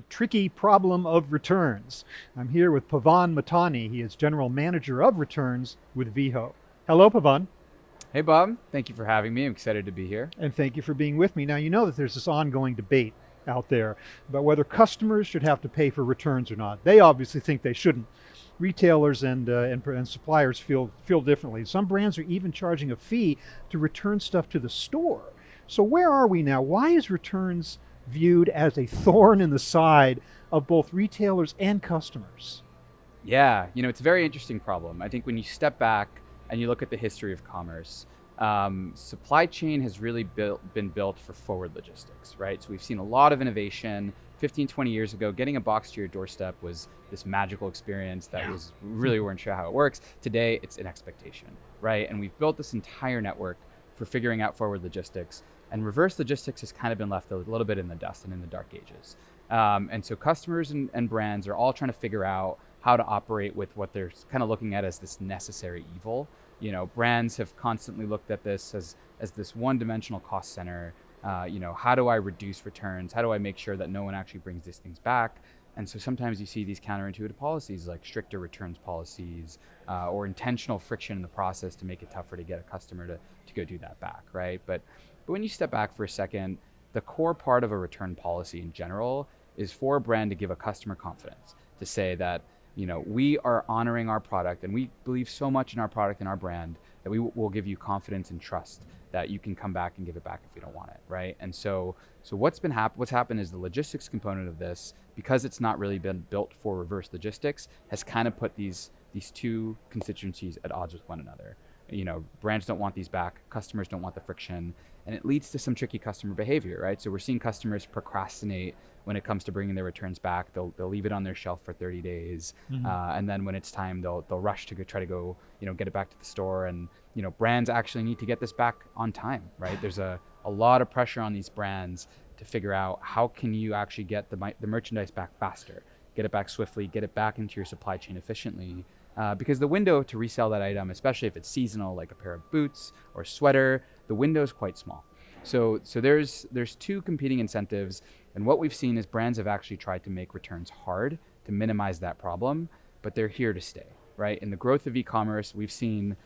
the tricky problem of returns. I'm here with Pavan Mahtani. He is General Manager of Returns with Veho. Hello, Pavan, Hey, Bob. Thank you for having me. I'm excited to be here. and thank you for being with me. Now, you know that there's this ongoing debate out there about whether customers should have to pay for returns or not. They obviously think they shouldn't. Retailers and suppliers feel differently. Some brands are even charging a fee to return stuff to the store. So where are we now? Why is returns viewed as a thorn in the side of both retailers and customers? Yeah, it's a very interesting problem. I think when you step back and you look at the history of commerce, supply chain has really been built for forward logistics, right? So we've seen a lot of innovation. 15, 20 years ago, getting a box to your doorstep was this magical experience that was really weren't sure how it works. Today, it's an expectation, right? And we've built this entire network for figuring out forward logistics. And reverse logistics has kind of been left a little bit in the dust and in the dark ages. And so customers and brands are all trying to figure out how to operate with what they're kind of looking at as this necessary evil. Brands have constantly looked at this as this one-dimensional cost center. How do I reduce returns? How do I make sure that no one actually brings these things back? And so sometimes you see these counterintuitive policies like stricter returns policies or intentional friction in the process to make it tougher to get a customer to go do that back, right? But when you step back for a second, the core part of a return policy in general is for a brand to give a customer confidence, to say that we are honoring our product and we believe so much in our product and our brand that we will give you confidence and trust that you can come back and give it back if you don't want it, right? And so what's happened is the logistics component of this, because it's not really been built for reverse logistics, has kind of put these two constituencies at odds with one another. Brands don't want these back, customers don't want the friction, and it leads to some tricky customer behavior, right? So we're seeing customers procrastinate when it comes to bringing their returns back. They'll leave it on their shelf for 30 days, and then when it's time, they'll rush to try to go, get it back to the store. And brands actually need to get this back on time, right? There's a lot of pressure on these brands to figure out how can you actually get the merchandise back faster, get it back swiftly, get it back into your supply chain efficiently. Because the window to resell that item, especially if it's seasonal, like a pair of boots or sweater, the window is quite small. So there's two competing incentives, and what we've seen is brands have actually tried to make returns hard to minimize that problem, but they're here to stay, right? In the growth of e-commerce, we've seen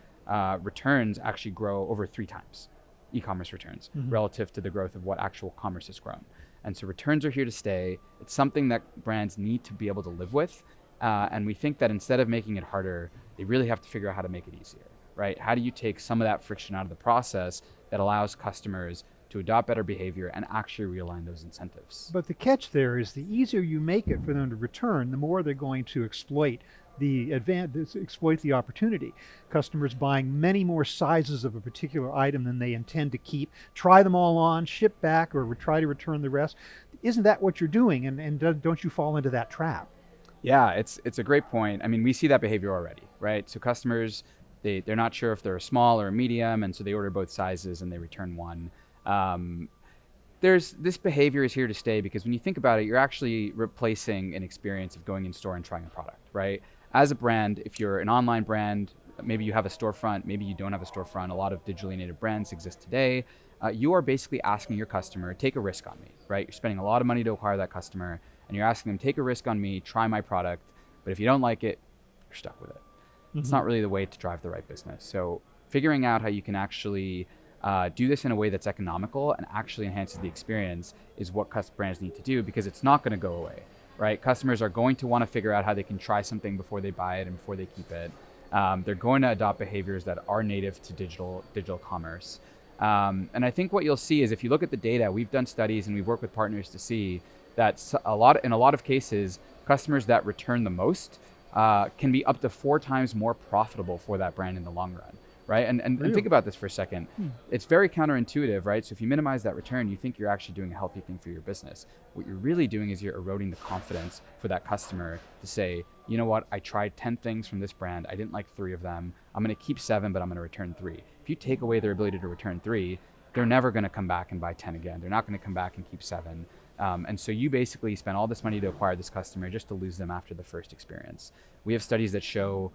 returns actually grow over 3 times, e-commerce returns, relative to the growth of what actual commerce has grown. And so returns are here to stay. It's something that brands need to be able to live with. And we think that instead of making it harder, they really have to figure out how to make it easier, right? How do you take some of that friction out of the process that allows customers to adopt better behavior and actually realign those incentives? But the catch there is the easier you make it for them to return, the more they're going to exploit the opportunity. Customers buying many more sizes of a particular item than they intend to keep, try them all on, ship back, or try to return the rest. Isn't that what you're doing? And don't you fall into that trap? Yeah, it's a great point. I mean, we see that behavior already, right? So customers, they're not sure if they're a small or a medium, and so they order both sizes and they return one. This behavior is here to stay because when you think about it, you're actually replacing an experience of going in store and trying a product, right? As a brand, if you're an online brand, maybe you have a storefront, maybe you don't have a storefront. A lot of digitally native brands exist today. You are basically asking your customer, take a risk on me, right? You're spending a lot of money to acquire that customer, and you're asking them, take a risk on me, try my product, but if you don't like it, you're stuck with it. It's not really the way to drive the right business. So figuring out how you can actually do this in a way that's economical and actually enhances the experience is what brands need to do, because it's not going to go away, right? Customers are going to want to figure out how they can try something before they buy it and before they keep it. They're going to adopt behaviors that are native to digital commerce. And I think what you'll see is if you look at the data, we've done studies and we've worked with partners to see that in a lot of cases, customers that return the most can be up to 4 times more profitable for that brand in the long run, right? And think about this for a second. It's very counterintuitive, right? So if you minimize that return, you think you're actually doing a healthy thing for your business. What you're really doing is you're eroding the confidence for that customer to say, you know what, I tried 10 things from this brand. I didn't like 3 of them. I'm going to keep 7, but I'm going to return 3. If you take away their ability to return 3, they're never going to come back and buy 10 again. They're not going to come back and keep 7. And so you basically spend all this money to acquire this customer just to lose them after the first experience. We have studies that show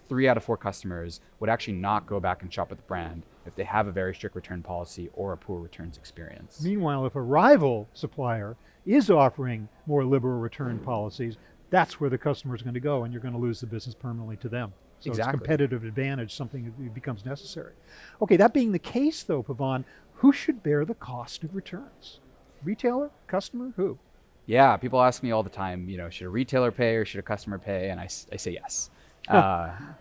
3 out of 4 customers would actually not go back and shop with the brand if they have a very strict return policy or a poor returns experience. Meanwhile, if a rival supplier is offering more liberal return policies, that's where the customer is going to go, and you're going to lose the business permanently to them. So Exactly. It's competitive advantage, something that becomes necessary. Okay, that being the case though, Pavan, who should bear the cost of returns? Retailer, customer, who? Yeah, people ask me all the time, should a retailer pay or should a customer pay? And I say yes.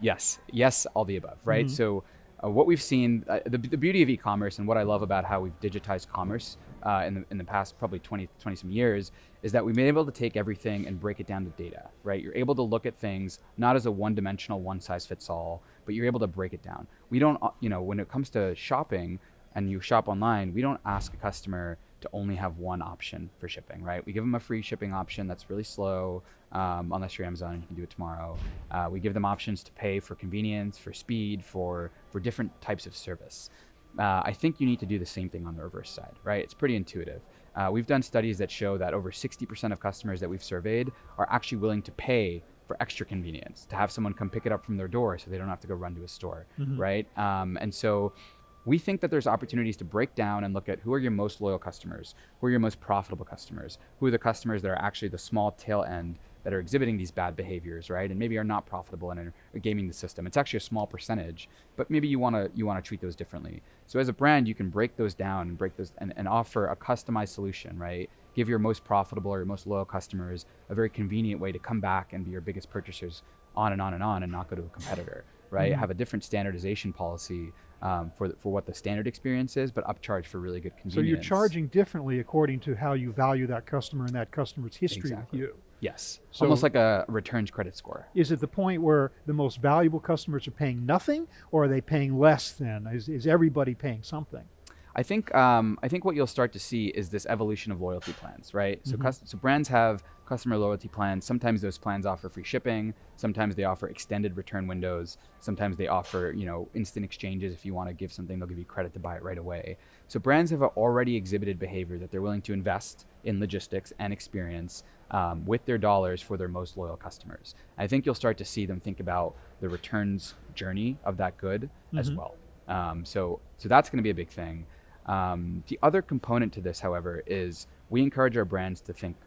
Yes, all the above, right? Mhm. So what we've seen, the beauty of e-commerce and what I love about how we've digitized commerce in the past probably 20 some years is that we've been able to take everything and break it down to data, right? You're able to look at things not as a one-dimensional, one-size-fits-all, but you're able to break it down. We don't, when it comes to shopping and you shop online, we don't ask a customer to only have one option for shipping, right? We give them a free shipping option that's really slow, unless you're Amazon, you can do it tomorrow. We give them options to pay for convenience, for speed, for different types of service. I think you need to do the same thing on the reverse side, right? It's pretty intuitive. We've done studies that show that over 60% of customers that we've surveyed are actually willing to pay for extra convenience, to have someone come pick it up from their door so they don't have to go run to a store, right? And so we think that there's opportunities to break down and look at who are your most loyal customers, who are your most profitable customers, who are the customers that are actually the small tail end that are exhibiting these bad behaviors, right? And maybe are not profitable and are gaming the system. It's actually a small percentage, but maybe you want to treat those differently. So as a brand, you can break those down and break those and offer a customized solution, right? Give your most profitable or your most loyal customers a very convenient way to come back and be your biggest purchasers on and on and on and not go to a competitor, right? Have a different standardization policy for what the standard experience is, but upcharge for really good convenience. So you're charging differently according to how you value that customer and that customer's history with you. Yes, So almost like a returns credit score. is it the point where the most valuable customers are paying nothing, or are they paying less then? Is everybody paying something? I think what you'll start to see is this evolution of loyalty plans, right? So so brands have customer loyalty plans. Sometimes those plans offer free shipping. Sometimes they offer extended return windows. Sometimes they offer, instant exchanges. If you want to give something, they'll give you credit to buy it right away. So brands have already exhibited behavior that they're willing to invest in logistics and experience with their dollars for their most loyal customers. I think you'll start to see them think about the returns journey of that good as well. So that's going to be a big thing. The other component to this, however, is we encourage our brands to think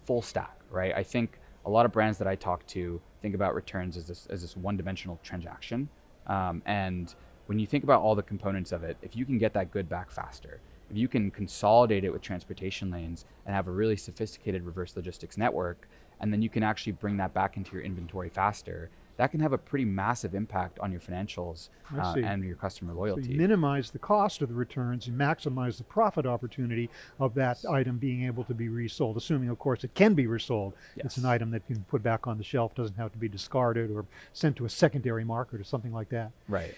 full stack, right? I think a lot of brands that I talk to think about returns as this one-dimensional transaction. And when you think about all the components of it, if you can get that good back faster, if you can consolidate it with transportation lanes and have a really sophisticated reverse logistics network, and then you can actually bring that back into your inventory faster, that can have a pretty massive impact on your financials and your customer loyalty. So you minimize the cost of the returns and maximize the profit opportunity of that item being able to be resold, assuming, of course, it can be resold. Yes. It's an item that you can put back on the shelf, doesn't have to be discarded or sent to a secondary market or something like that. Right.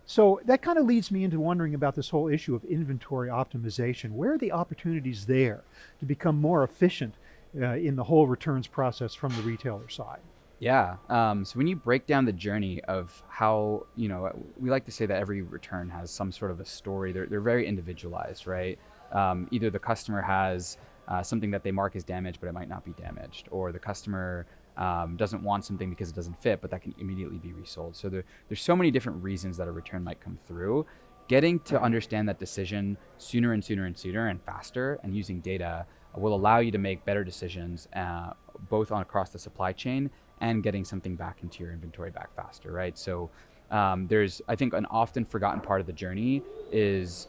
So that kind of leads me into wondering about this whole issue of inventory optimization. Where are the opportunities there to become more efficient in the whole returns process from the retailer side? Yeah. So when you break down the journey of how, we like to say that every return has some sort of a story. They're very individualized, right? Either the customer has something that they mark as damaged, but it might not be damaged, or the customer doesn't want something because it doesn't fit, but that can immediately be resold. So there's so many different reasons that a return might come through. Getting to understand that decision sooner and sooner and sooner and faster and using data will allow you to make better decisions both across the supply chain and getting something back into your inventory back faster, right? So there's, I think, an often forgotten part of the journey is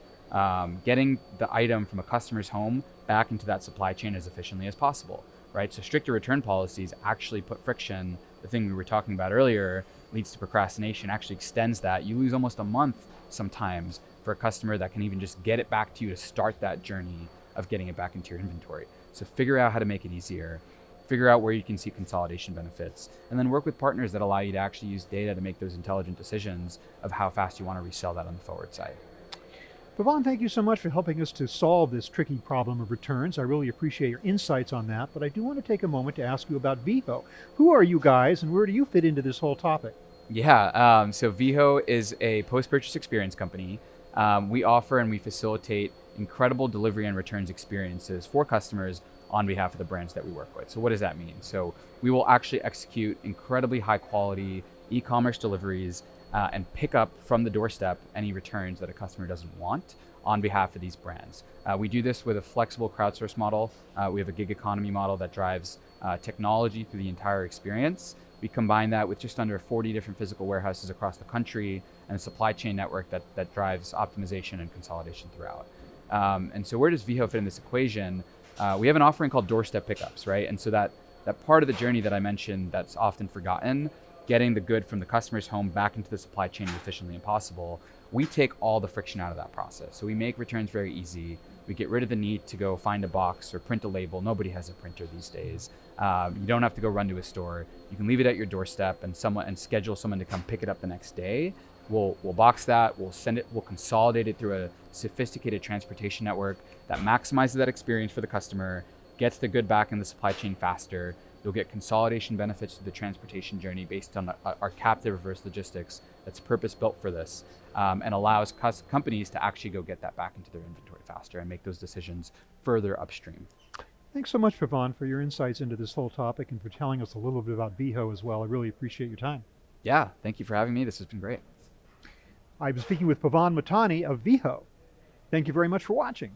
getting the item from a customer's home back into that supply chain as efficiently as possible, right? So stricter return policies actually put friction. The thing we were talking about earlier leads to procrastination, actually extends that. You lose almost a month sometimes for a customer that can even just get it back to you to start that journey of getting it back into your inventory. So figure out how to make it easier. Figure out where you can see consolidation benefits, and then work with partners that allow you to actually use data to make those intelligent decisions of how fast you want to resell that on the forward side. Pavan, thank you so much for helping us to solve this tricky problem of returns. I really appreciate your insights on that, but I do want to take a moment to ask you about Veho. Who are you guys, and where do you fit into this whole topic? Yeah, so Veho is a post-purchase experience company. We offer and we facilitate incredible delivery and returns experiences for customers on behalf of the brands that we work with. So what does that mean? So we will actually execute incredibly high quality e-commerce deliveries and pick up from the doorstep any returns that a customer doesn't want on behalf of these brands. We do this with a flexible crowdsource model. We have a gig economy model that drives technology through the entire experience. We combine that with just under 40 different physical warehouses across the country and a supply chain network that drives optimization and consolidation throughout. And so where does Veho fit in this equation? We have an offering called doorstep pickups, right? And so that part of the journey that I mentioned that's often forgotten, getting the good from the customer's home back into the supply chain as efficiently as possible, we take all the friction out of that process. So we make returns very easy. We get rid of the need to go find a box or print a label. Nobody has a printer these days. You don't have to go run to a store. You can leave it at your doorstep and schedule someone to come pick it up the next day. We'll box that, we'll send it, we'll consolidate it through a sophisticated transportation network that maximizes that experience for the customer, gets the good back in the supply chain faster. You'll get consolidation benefits to the transportation journey based on our captive reverse logistics that's purpose built for this, and allows companies to actually go get that back into their inventory faster and make those decisions further upstream. Thanks so much, Pavan, for your insights into this whole topic and for telling us a little bit about Veho as well. I really appreciate your time. Yeah, thank you for having me. This has been great. I've been speaking with Pavan Mahtani of Veho. Thank you very much for watching.